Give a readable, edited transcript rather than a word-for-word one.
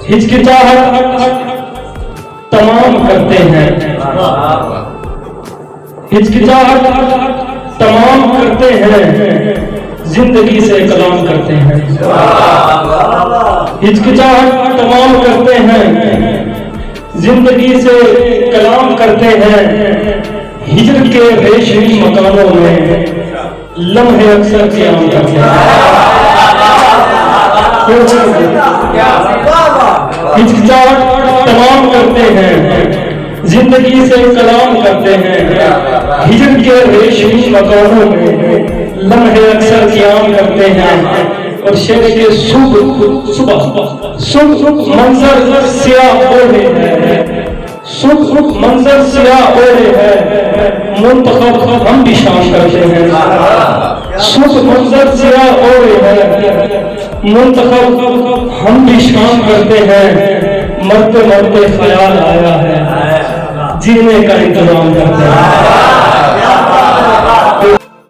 ہچکچاہٹ تمام کرتے ہیں، ہچکچاہٹ تمام کرتے ہیں، زندگی سے کلام کرتے ہیں، ہچکچاہٹ تمام کرتے ہیں، زندگی سے کلام کرتے ہیں، ہجر کے ریشمی مکانوں میں لمحے اکثر قیام کرتے ہیں، ہچکچاہٹ تمام کرتے ہیں، زندگی سے کلام کرتے ہیں، ہجر کے ریشمی مکانوں میں لمحے اکثر قیام کرتے ہیں، اور شہر کے صبح منظر سیاہ اوڑھے ہے، صبح منظر سیاہ اوڑھے ہے، منتخب ہم بھی شام کرتے ہیں، صبح منظر سیاہ اوڑھے ہے، منتخب ہم بھی شام کرتے ہیں، مرتے مرتے خیال آیا ہے، جینے کا انتظام کرتے ہیں۔